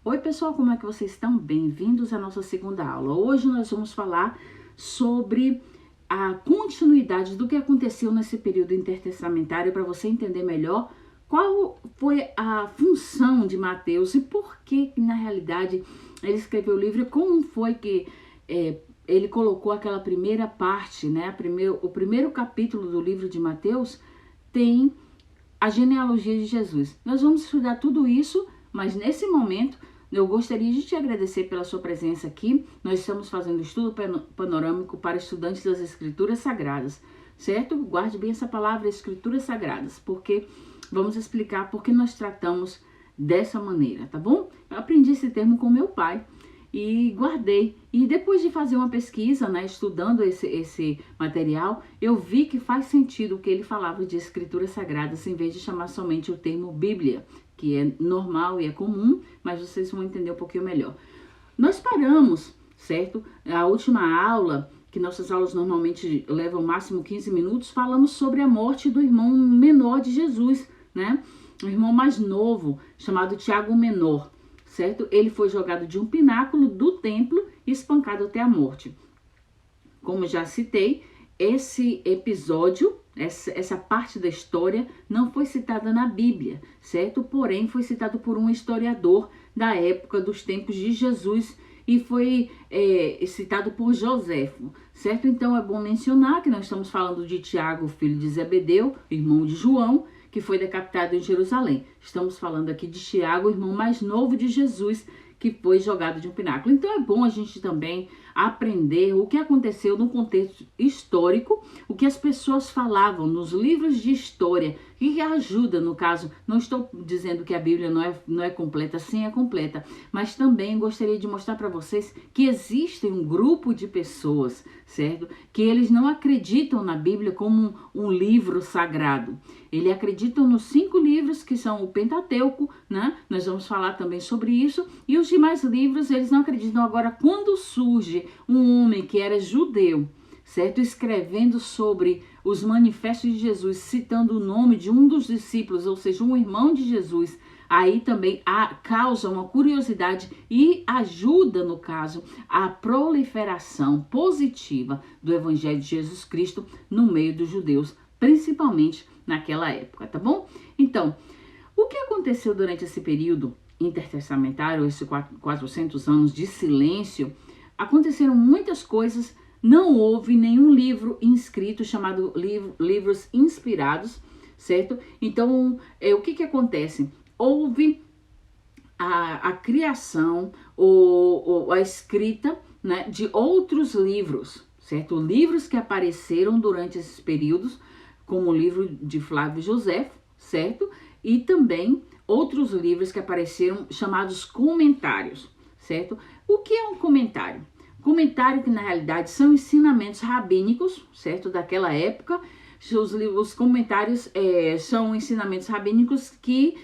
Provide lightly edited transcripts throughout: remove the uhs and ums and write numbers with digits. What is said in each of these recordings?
Oi pessoal, como é que vocês estão? Bem-vindos à nossa segunda aula. Hoje nós vamos falar sobre a continuidade do que aconteceu nesse período intertestamentário para você entender melhor qual foi a função de Mateus e por que, na realidade, ele escreveu o livro e como foi que ele colocou aquela primeira parte, né? O primeiro capítulo do livro de Mateus tem a genealogia de Jesus. Nós vamos estudar tudo isso, mas nesse momento eu gostaria de te agradecer pela sua presença aqui. Nós estamos fazendo estudo panorâmico para estudantes das Escrituras Sagradas, certo? Guarde bem essa palavra, Escrituras Sagradas, porque vamos explicar por que nós tratamos dessa maneira, tá bom? Eu aprendi esse termo com meu pai e guardei. E depois de fazer uma pesquisa, né, estudando esse material, eu vi que faz sentido o que ele falava de Escrituras Sagradas, em vez de chamar somente o termo Bíblia, que é normal e é comum, mas vocês vão entender um pouquinho melhor. Nós paramos, certo? A última aula, que nossas aulas normalmente levam máximo 15 minutos, falamos sobre a morte do irmão menor de Jesus, né? O irmão mais novo, chamado Tiago Menor, certo? Ele foi jogado de um pináculo do templo e espancado até a morte. Como já citei, esse episódio, essa parte da história não foi citada na Bíblia, certo? Porém, foi citado por um historiador da época dos tempos de Jesus e foi citado por Joséfo, certo? Então, é bom mencionar que nós estamos falando de Tiago, filho de Zebedeu, irmão de João, que foi decapitado em Jerusalém. Estamos falando aqui de Tiago, irmão mais novo de Jesus, que foi jogado de um pináculo. Então é bom a gente também aprender o que aconteceu no contexto histórico, o que as pessoas falavam nos livros de história, que ajuda, no caso, não estou dizendo que a Bíblia não é completa, sim, é completa, mas também gostaria de mostrar para vocês que existe um grupo de pessoas, certo? Que eles não acreditam na Bíblia como um livro sagrado. Eles acreditam nos 5 livros que são o Pentateuco, né? Nós vamos falar também sobre isso. E os demais livros, eles não acreditam. Agora, quando surge um homem que era judeu, certo? Escrevendo sobre os manifestos de Jesus, citando o nome de um dos discípulos, ou seja, um irmão de Jesus, aí também causa uma curiosidade e ajuda, no caso, a proliferação positiva do Evangelho de Jesus Cristo no meio dos judeus, principalmente naquela época, tá bom? Então, o que aconteceu durante esse período intertestamentário, esses 400 anos de silêncio? Aconteceram muitas coisas, não houve nenhum livro inscrito chamado livros inspirados, certo? Então, o que acontece? Houve a criação ou a escrita, né, de outros livros, certo? Livros que apareceram durante esses períodos, como o livro de Flávio Joséfo, certo? E também outros livros que apareceram chamados comentários, certo? O que é um comentário? Comentário que na realidade são ensinamentos rabínicos, certo? Daquela época. Os comentários são ensinamentos rabínicos que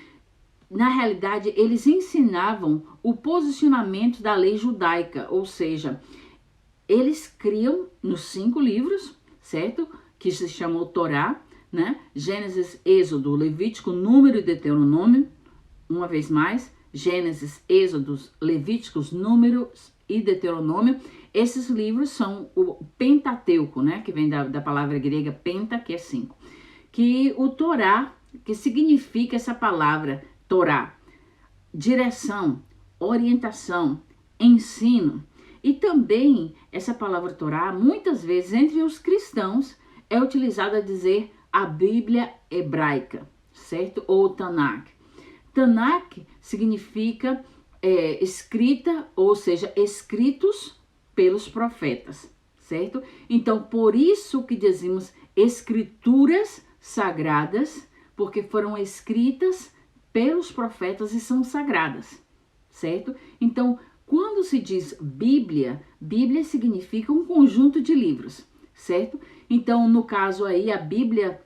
na realidade eles ensinavam o posicionamento da lei judaica, ou seja, eles criam nos 5 livros, certo? Que se chamou Torá, né? Gênesis, Êxodo, Levítico, Número e Deuteronômio. Uma vez mais, Gênesis, Êxodos, Levíticos, Números e Deuteronômio. Esses livros são o Pentateuco, né? Que vem da palavra grega penta, que é 5. Que o Torá, que significa essa palavra Torá, direção, orientação, ensino. E também essa palavra Torá, muitas vezes entre os cristãos, é utilizada a dizer a Bíblia hebraica, certo? Ou Tanakh. Tanakh significa escrita, ou seja, escritos pelos profetas, certo? Então, por isso que dizemos escrituras sagradas, porque foram escritas pelos profetas e são sagradas, certo? Então, quando se diz Bíblia, Bíblia significa um conjunto de livros, certo? Então, no caso aí, a Bíblia,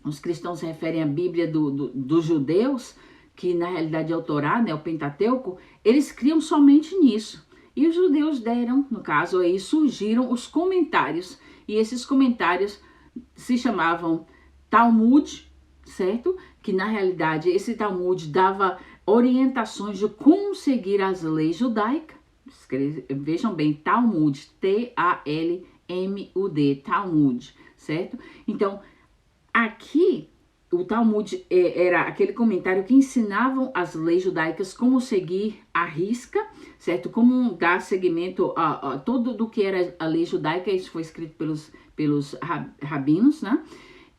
os cristãos se referem à Bíblia dos judeus, que na realidade é o Torá, né, o Pentateuco, eles criam somente nisso. E os judeus deram, no caso aí, surgiram os comentários. E esses comentários se chamavam Talmud, certo? Que na realidade esse Talmud dava orientações de como seguir as leis judaicas. Vejam bem, Talmud, T-A-L-M-U-D, Talmud, certo? Então, aqui, o Talmud era aquele comentário que ensinavam as leis judaicas, como seguir à risca, certo? Como dar seguimento a tudo do que era a lei judaica. Isso foi escrito pelos rabinos, né?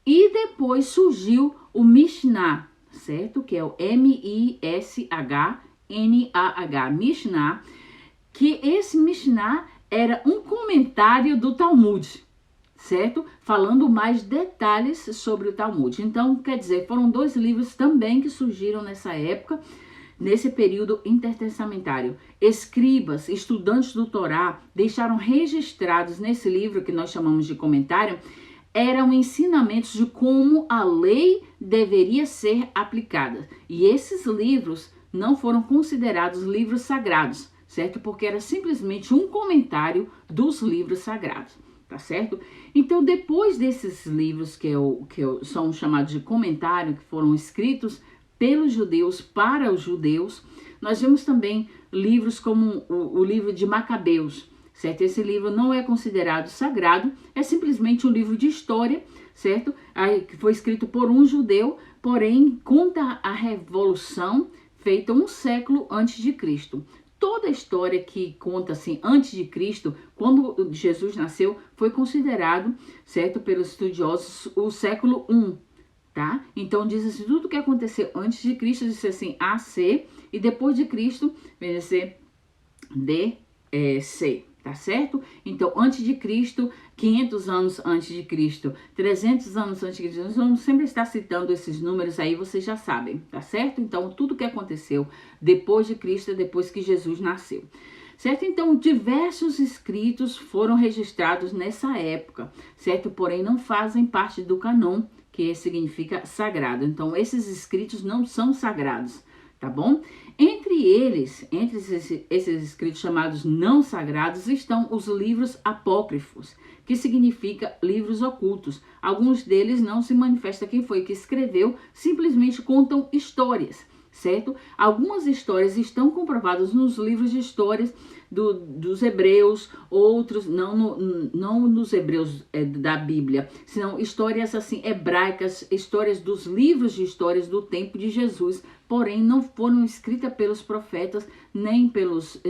E depois surgiu o Mishnah, certo? Que é o M-I-S-H-N-A-H, Mishnah, que esse Mishnah era um comentário do Talmud, certo? Falando mais detalhes sobre o Talmud. Então, quer dizer, foram dois livros também que surgiram nessa época, nesse período intertestamentário. Escribas, estudantes do Torá, deixaram registrados nesse livro, que nós chamamos de comentário, eram ensinamentos de como a lei deveria ser aplicada. E esses livros não foram considerados livros sagrados, certo? Porque era simplesmente um comentário dos livros sagrados, tá certo? Então, depois desses livros que são chamados de comentário, que foram escritos pelos judeus para os judeus, nós vemos também livros como o livro de Macabeus, certo? Esse livro não é considerado sagrado, é simplesmente um livro de história, certo? Que foi escrito por um judeu, porém conta a revolução feita um século antes de Cristo. Toda a história que conta assim antes de Cristo, quando Jesus nasceu, foi considerado, certo, pelos estudiosos, o século I, tá? Então diz assim, tudo que aconteceu antes de Cristo, diz assim AC, e depois de Cristo, vem a ser DC, tá certo? Então, antes de Cristo, 500 anos antes de Cristo, 300 anos antes de Cristo, nós vamos sempre estar citando esses números aí, vocês já sabem, tá certo? Então, tudo que aconteceu depois de Cristo, depois que Jesus nasceu, certo? Então, diversos escritos foram registrados nessa época, certo? Porém, não fazem parte do canon, que significa sagrado. Então, esses escritos não são sagrados, tá bom? Entre esses escritos chamados não sagrados, estão os livros apócrifos, que significa livros ocultos. Alguns deles não se manifesta quem foi que escreveu, simplesmente contam histórias, certo? Algumas histórias estão comprovadas nos livros de histórias dos hebreus, outros não nos hebreus da Bíblia, senão histórias assim hebraicas, histórias dos livros de histórias do tempo de Jesus, porém não foram escritas pelos profetas, nem pelos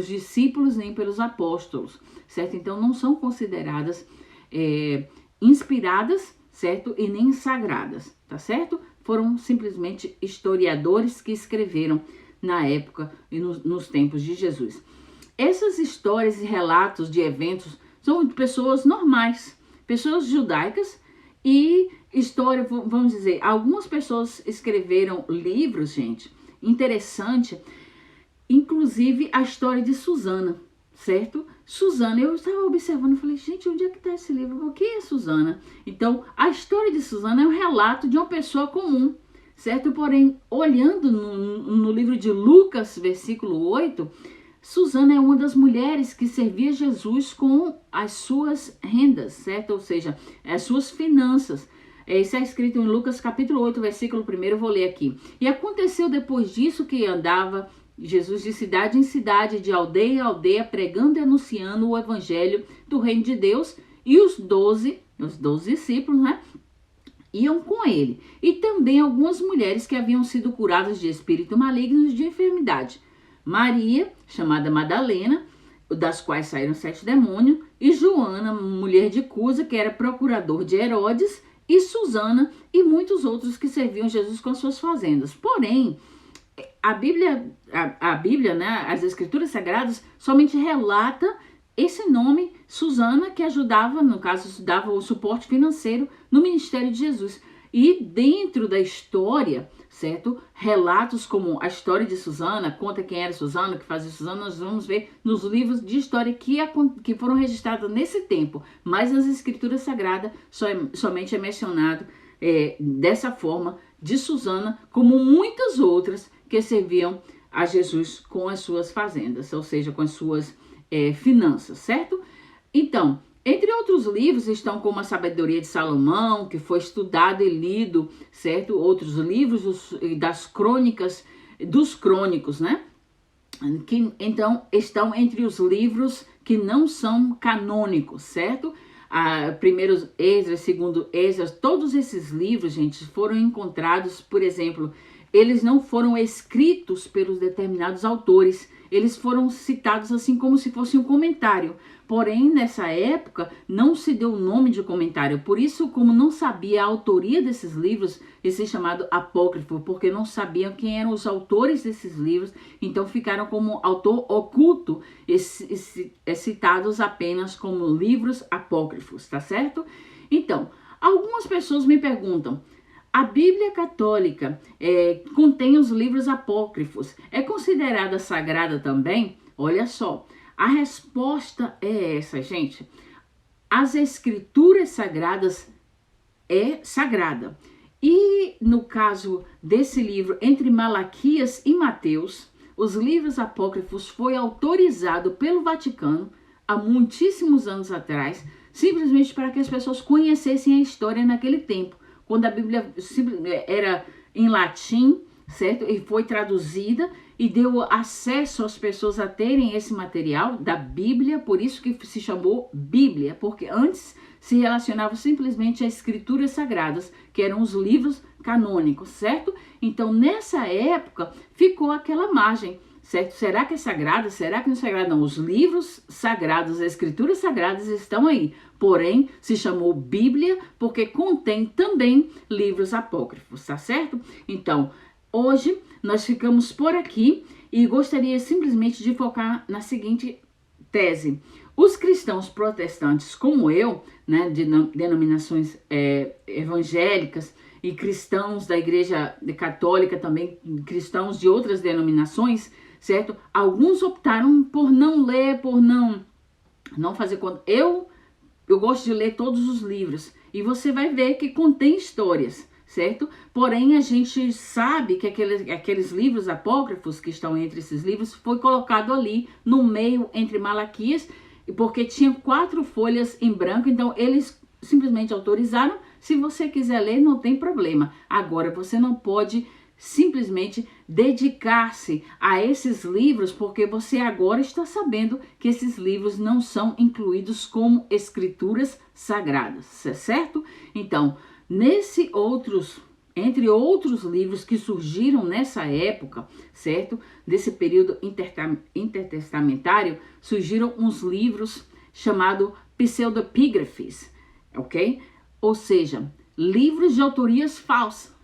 discípulos, nem pelos apóstolos, certo? Então não são consideradas inspiradas, certo? E nem sagradas, tá certo? Foram simplesmente historiadores que escreveram na época e nos tempos de Jesus. Essas histórias e relatos de eventos são de pessoas normais, pessoas judaicas e história, vamos dizer, algumas pessoas escreveram livros, gente, interessante, inclusive a história de Susana, certo? Susana, eu estava observando, falei, gente, onde é que está esse livro? O que é Susana? Então, a história de Susana é um relato de uma pessoa comum, certo? Porém, olhando no livro de Lucas, versículo 8, Susana é uma das mulheres que servia Jesus com as suas rendas, certo? Ou seja, as suas finanças. Isso é escrito em Lucas capítulo 8, versículo 1, eu vou ler aqui. E aconteceu depois disso que andava Jesus de cidade em cidade, de aldeia em aldeia, pregando e anunciando o evangelho do reino de Deus, e os 12 discípulos, né, iam com ele. E também algumas mulheres que haviam sido curadas de espírito maligno e de enfermidade. Maria, chamada Madalena, das quais saíram 7 demônios, e Joana, mulher de Cusa, que era procurador de Herodes, e Susana, e muitos outros que serviam Jesus com as suas fazendas. Porém, a Bíblia, né, as Escrituras Sagradas, somente relata esse nome, Susana, que ajudava, no caso, dava o suporte financeiro no ministério de Jesus. E dentro da história, certo? Relatos como a história de Susana, conta quem era Susana, o que fazia Susana, nós vamos ver nos livros de história que foram registrados nesse tempo. Mas nas Escrituras Sagradas somente é mencionado dessa forma de Susana, como muitas outras que serviam a Jesus com as suas fazendas, ou seja, com as suas finanças, certo? Então, entre outros livros estão como a Sabedoria de Salomão, que foi estudado e lido, certo? Outros livros das crônicas dos crônicos, né? Que então estão entre os livros que não são canônicos, certo? Primeiro Esdras, segundo Esdras, todos esses livros, gente, foram encontrados, por exemplo, eles não foram escritos pelos determinados autores, eles foram citados assim como se fosse um comentário. Porém, nessa época, não se deu o nome de comentário. Por isso, como não sabia a autoria desses livros, esse é chamado apócrifo, porque não sabiam quem eram os autores desses livros, então ficaram como autor oculto, citados apenas como livros apócrifos, tá certo? Então, algumas pessoas me perguntam, a Bíblia Católica contém os livros apócrifos, é considerada sagrada também? Olha só, a resposta é essa, gente. As escrituras sagradas é sagrada. E no caso desse livro, entre Malaquias e Mateus, os livros apócrifos foi autorizado pelo Vaticano há muitíssimos anos atrás, simplesmente para que as pessoas conhecessem a história naquele tempo, quando a Bíblia era em latim, certo? E foi traduzida e deu acesso às pessoas a terem esse material da Bíblia, por isso que se chamou Bíblia, porque antes se relacionava simplesmente às escrituras sagradas, que eram os livros canônicos, certo? Então, nessa época, ficou aquela margem, certo? Será que é sagrada? Será que não é sagrada? Não, os livros sagrados, as escrituras sagradas estão aí, porém, se chamou Bíblia porque contém também livros apócrifos, tá certo? Então, hoje nós ficamos por aqui e gostaria simplesmente de focar na seguinte tese. Os cristãos protestantes, como eu, né, de denominações evangélicas e cristãos da Igreja Católica também, cristãos de outras denominações, certo? Alguns optaram por não ler, por não fazer conta. Eu gosto de ler todos os livros e você vai ver que contém histórias, certo? Porém, a gente sabe que aqueles livros apócrifos que estão entre esses livros foi colocado ali no meio entre Malaquias, porque tinha 4 folhas em branco, então eles simplesmente autorizaram. Se você quiser ler, não tem problema. Agora, você não pode simplesmente dedicar-se a esses livros, porque você agora está sabendo que esses livros não são incluídos como escrituras sagradas, certo? Então, entre outros livros que surgiram nessa época, certo? Desse período intertestamentário, surgiram uns livros chamados pseudepígrafes, ok? Ou seja, livros de autorias falsas,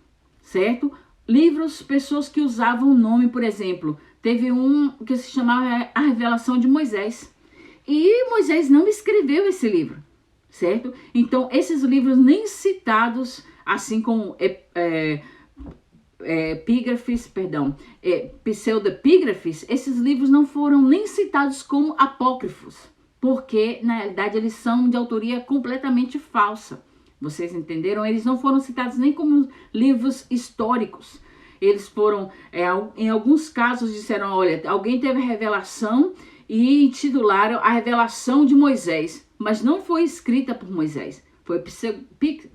certo? Livros, pessoas que usavam o nome, por exemplo, teve um que se chamava A Revelação de Moisés. E Moisés não escreveu esse livro, certo? Então, esses livros nem citados, assim como pseudepígrafes, esses livros não foram nem citados como apócrifos, porque, na realidade, eles são de autoria completamente falsa. Vocês entenderam? Eles não foram citados nem como livros históricos. Eles foram, em alguns casos, disseram, olha, alguém teve a revelação e intitularam A Revelação de Moisés, mas não foi escrita por Moisés. Foi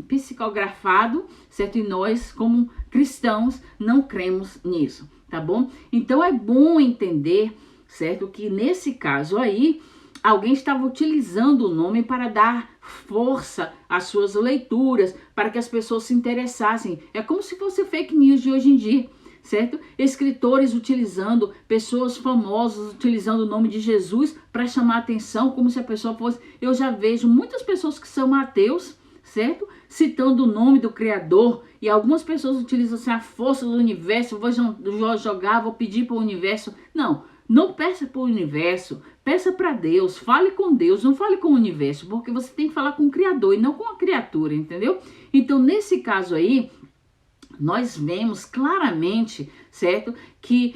psicografado, certo? E nós, como cristãos, não cremos nisso, tá bom? Então, é bom entender, certo? Que nesse caso aí, alguém estava utilizando o nome para dar força às suas leituras, para que as pessoas se interessassem. É como se fosse fake news de hoje em dia, certo? Escritores utilizando, pessoas famosas utilizando o nome de Jesus para chamar a atenção, como se a pessoa fosse... Eu já vejo muitas pessoas que são ateus, certo? Citando o nome do Criador, e algumas pessoas utilizam assim, a força do universo, vou jogar, vou pedir para o universo. Não peça para o universo, peça para Deus, fale com Deus, não fale com o universo, porque você tem que falar com o Criador e não com a criatura, entendeu? Então, nesse caso aí, nós vemos claramente, certo, que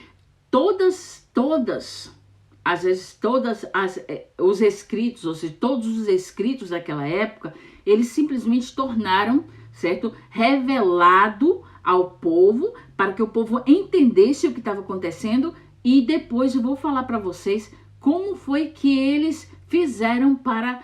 os escritos, ou seja, todos os escritos daquela época, eles simplesmente tornaram, certo, revelado ao povo, para que o povo entendesse o que estava acontecendo. E depois eu vou falar para vocês como foi que eles fizeram para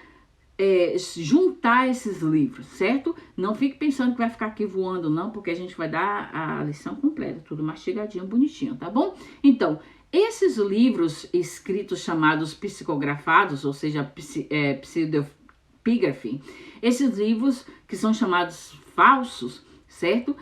juntar esses livros, certo? Não fique pensando que vai ficar aqui voando, não, porque a gente vai dar a lição completa, tudo mastigadinho, bonitinho, tá bom? Então, esses livros escritos chamados psicografados, ou seja, pseudepigraphy, esses livros que são chamados falsos, certo?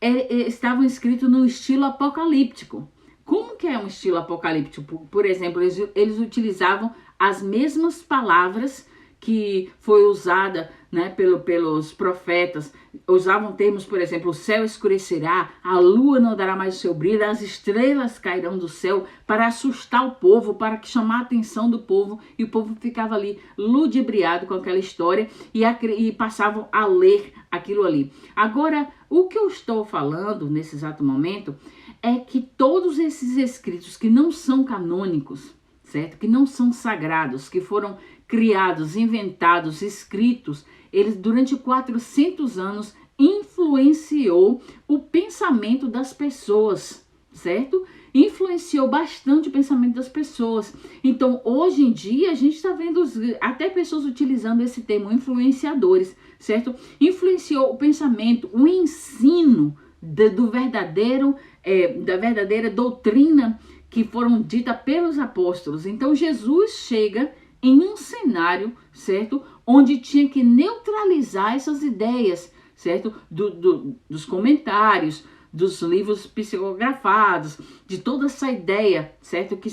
Estavam escritos no estilo apocalíptico. Como que é um estilo apocalíptico? Por exemplo, eles utilizavam as mesmas palavras que foi usada, né, pelos profetas. Usavam termos, por exemplo, o céu escurecerá, a lua não dará mais o seu brilho, as estrelas cairão do céu, para assustar o povo, para chamar a atenção do povo, e o povo ficava ali ludibriado com aquela história e passavam a ler aquilo ali. Agora, o que eu estou falando nesse exato momento é que todos esses escritos que não são canônicos, certo? Que não são sagrados, que foram criados, inventados, escritos, eles durante 400 anos influenciou o pensamento das pessoas, certo? Influenciou bastante o pensamento das pessoas. Então, hoje em dia, a gente está vendo até pessoas utilizando esse termo, influenciadores, certo? Influenciou o pensamento, o ensino da verdadeira doutrina que foram ditas pelos apóstolos. Então, Jesus chega em um cenário, certo? Onde tinha que neutralizar essas ideias, certo? Dos comentários, dos livros psicografados, de toda essa ideia, certo? Que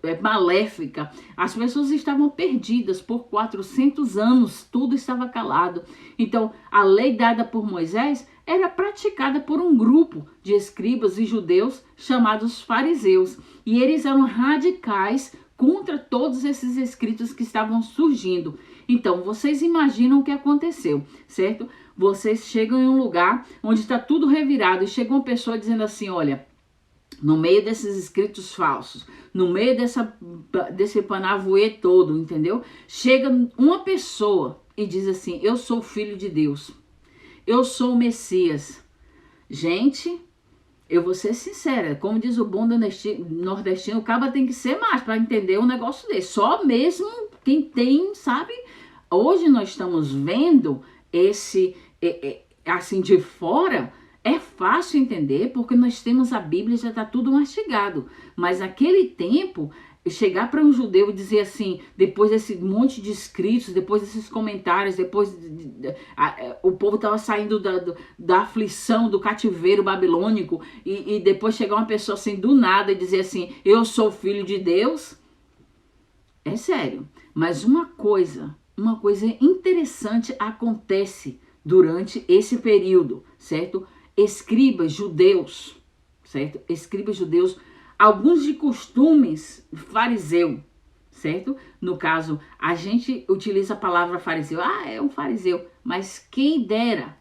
é maléfica. As pessoas estavam perdidas por 400 anos, tudo estava calado. Então, a lei dada por Moisés era praticada por um grupo de escribas e judeus chamados fariseus. E eles eram radicais contra todos esses escritos que estavam surgindo. Então, vocês imaginam o que aconteceu, certo? Vocês chegam em um lugar onde está tudo revirado e chega uma pessoa dizendo assim, olha, no meio desses escritos falsos, no meio desse panavoê todo, entendeu? Chega uma pessoa e diz assim, eu sou filho de Deus, eu sou o Messias. Gente, eu vou ser sincera, como diz o bom nordestino, o caba tem que ser mais para entender um negócio desse. Só mesmo quem tem, sabe? Hoje nós estamos vendo esse, assim, de fora, é fácil entender, porque nós temos a Bíblia, já está tudo mastigado. Mas naquele tempo, chegar para um judeu e dizer assim, depois desse monte de escritos, depois desses comentários, depois o povo estava saindo da aflição, do cativeiro babilônico, e depois chegar uma pessoa assim do nada e dizer assim, eu sou filho de Deus, é sério. Mas uma coisa interessante acontece durante esse período, certo? Escribas judeus, certo? Escribas judeus, alguns de costumes fariseu, certo? No caso, a gente utiliza a palavra fariseu. É um fariseu. Mas quem dera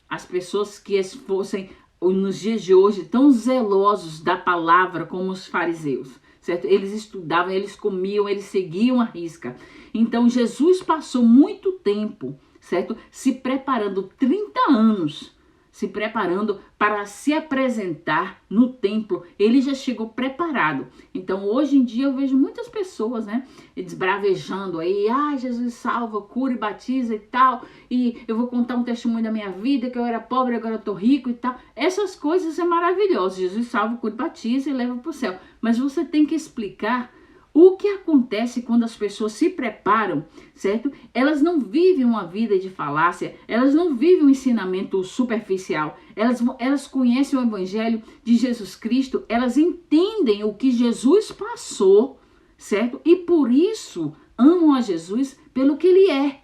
as pessoas que fossem, nos dias de hoje, tão zelosos da palavra como os fariseus, certo? Eles estudavam, eles comiam, eles seguiam a risca. Então, Jesus passou muito tempo, certo? Se preparando, 30 anos, se preparando para se apresentar no templo. Ele já chegou preparado. Então, hoje em dia, eu vejo muitas pessoas, né, desbravejando aí, Jesus salva, cura e batiza e tal, e eu vou contar um testemunho da minha vida, que eu era pobre, agora eu tô rico e tal. Essas coisas é maravilhoso. Jesus salva, cura e batiza e leva para o céu. Mas você tem que explicar o que acontece quando as pessoas se preparam, certo? Elas não vivem uma vida de falácia, elas não vivem um ensinamento superficial, elas conhecem o evangelho de Jesus Cristo, elas entendem o que Jesus passou, certo? E por isso amam a Jesus pelo que ele é,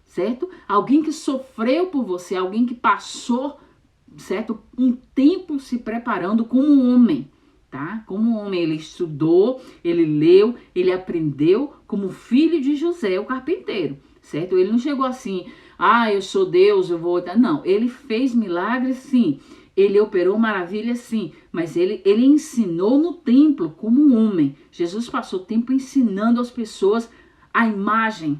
certo? Alguém que sofreu por você, alguém que passou, certo? Um tempo se preparando como um homem. Tá? Como um homem, ele estudou, ele leu, ele aprendeu como filho de José, o carpinteiro, certo? Ele não chegou assim, eu sou Deus, eu vou... Não, ele fez milagres, sim, ele operou maravilhas, sim, mas ele ensinou no templo como um homem. Jesus passou tempo ensinando às pessoas a imagem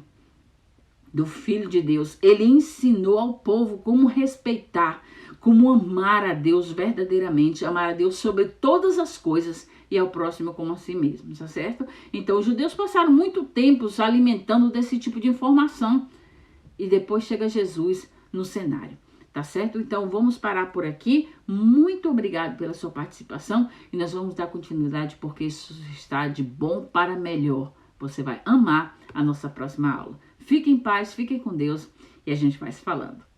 do Filho de Deus. Ele ensinou ao povo como respeitar, como amar a Deus verdadeiramente, amar a Deus sobre todas as coisas e ao próximo como a si mesmo, tá certo? Então, os judeus passaram muito tempo se alimentando desse tipo de informação. e depois chega Jesus no cenário. Tá certo? Então vamos parar por aqui. Muito obrigado pela sua participação e nós vamos dar continuidade porque isso está de bom para melhor. Você vai amar a nossa próxima aula. Fique em paz, fiquem com Deus e a gente vai se falando.